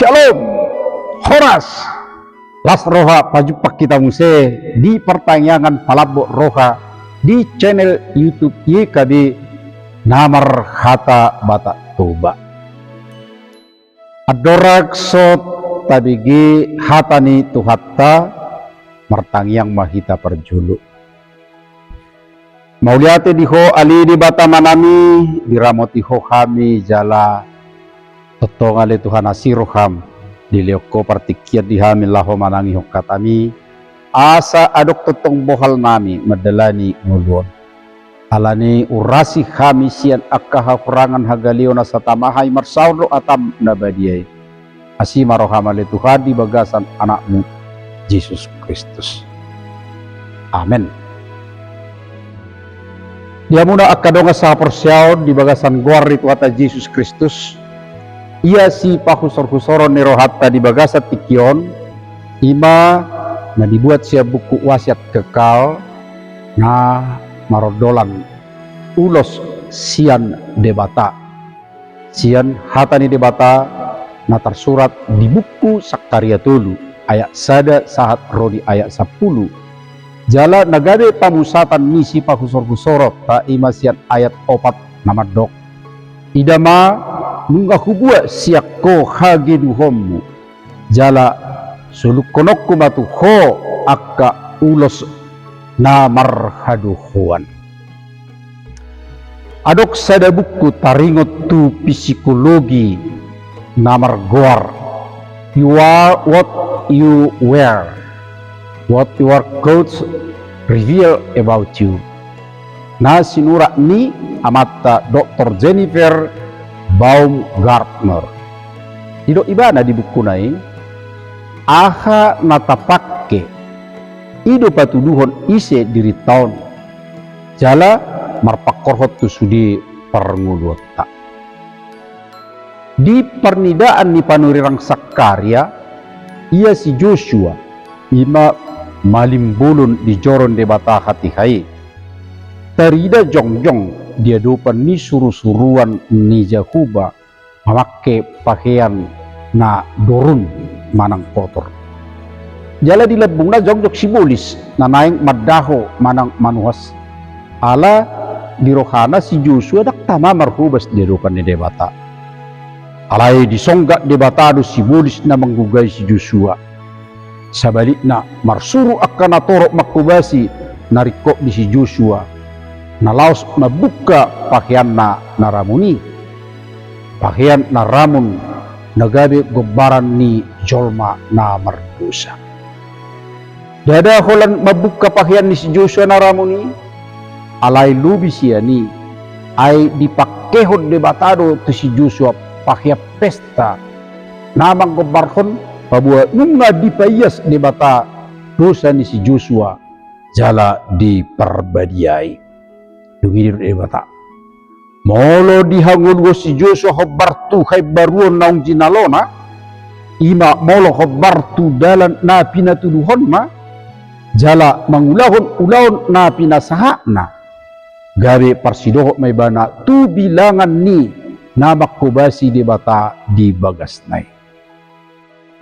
Shalom, Horas, Las Roha pajupak kita muse di pertanyaan Palabok Roha di channel YouTube YKB Namar Hata Bata Toba. Adorak sot tabigi hatani tuhatta martangyang mahita perjulu. Mauliate diho ali di bata manami diramoti ho kami jala totongale Tuhan asiroham dilioko partikiat dihamil laho manangi ho katami asa adok totong bohal nami medelani ngulun alani urasi kami sian akaha kurangan hagaliona satamahai marsauro atam nabadiai asima rohamale Tuhan di bagasan anakmu Yesus Kristus. Amin. Dia muna akadonga sa persyaon di bagasan guari Tuhan Yesus Kristus. Ia si pahusor-husoron ni rohatta di bagasa tikion ima na dibuat siya buku wasiat kekal na marodolan ulos sian debata sian hatani debata na tersurat di buku Sakaria tulu ayat sada sahat rodi ayat 10 jala nagade pamusatan misi pahusor-husorot ta ima sian ayat 4 namadok idama nunga hubua siakko hageduhommu jala sulukonokku matu ho akka ulos na marhaduhuan adok sada buku taringot tu psikologi namar goar you are what you wear, what your clothes reveal about you. Na sinura ni amata Dr. Jennifer Baumgartner. Dido ibana di buku nai aha natapakke ido patuduhon ise diri taon jala marpakorhot tu sudi perngulota di pernidaan ni panurirang Sakaria ia si Joshua ima malimbulun di joron debata hati hai tarida jongjong dia dupan ni suruh-suruan ni Jahuba memakai pakaian na dorun manang kotor jala dilebung na jongjok sibulis na naing madaho manang manuhas ala dirohana si Joshua dak tama marhubas dia dupan ni debata alai disonggak debatado sibulis na menggugay si Joshua sabalikna marsuru akan natorok makubasi nariko di si Joshua nalaos mabuka pakaian na naramuni pakaian naramun nagabe gobaran ni jolma na mardusa dada holan mabuka pakaian ni si Joshua naramuni alai lubi siya ni ay dipakehon debatado tu si Joshua pakaian pesta namang gobarhon pabuha nunga dipayas debata dosa ni si Joshua jala diperbadiai dungidir debata molo dihangun go si Joshua hobartu hay baruon naung jinalona ima molo hobartu dalan na pinatuduhon ma jala mangulahon na pinasahana gabe parsidoho may bana tu bilangan ni namakubasi debata di bagasnay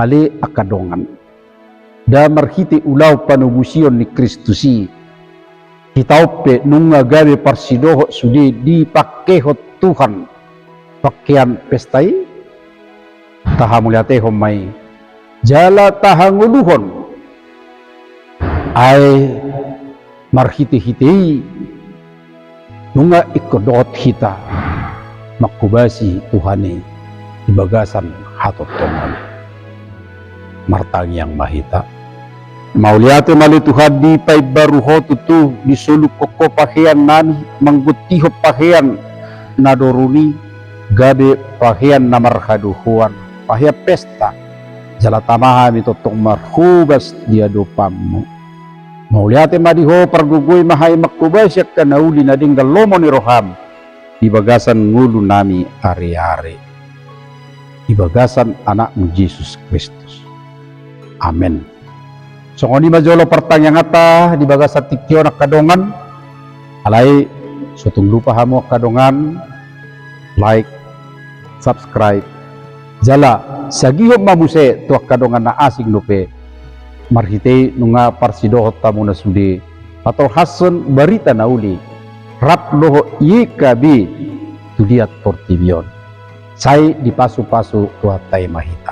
ali akadongan da marhiti ulaw panubusion ni Kristusi kitaupe nunga gabe parsidoho sudi dipakehot Tuhan pakaian pestai tahamuliate homai jala tahanguluhon ay marhiti-hiti nunga ikodot hita makubasi Tuhane di bagasan hatot tongan martang yang mahita mauliate mali Tuhan di paibaruho tutu disuluk koko pakaian nani manggutiho pakaian nadoruni gabe pakaian namarhaduhuan pakaian pesta jala tamaha mitotong marhubas dia dopamu mauliate madiho pergugoy mahay makubas yak kanauli na ding galomo ni roham di bagasan ngulu nami ari-ari di bagasan anakmu Yesus Kristus. Amin. So ngoni majolo pertanyaan ata di bagasan tikyo nakadongan alay sutung lupa hamo kadongan like, subscribe, Jala sagiho mamuse tuak kadongan na asing nupe marhite nunga parsidohot tamu na sudi atau hasun barita nauli rap loho ikabi tudiat portibion sai dipasu-pasu tuatai mahita.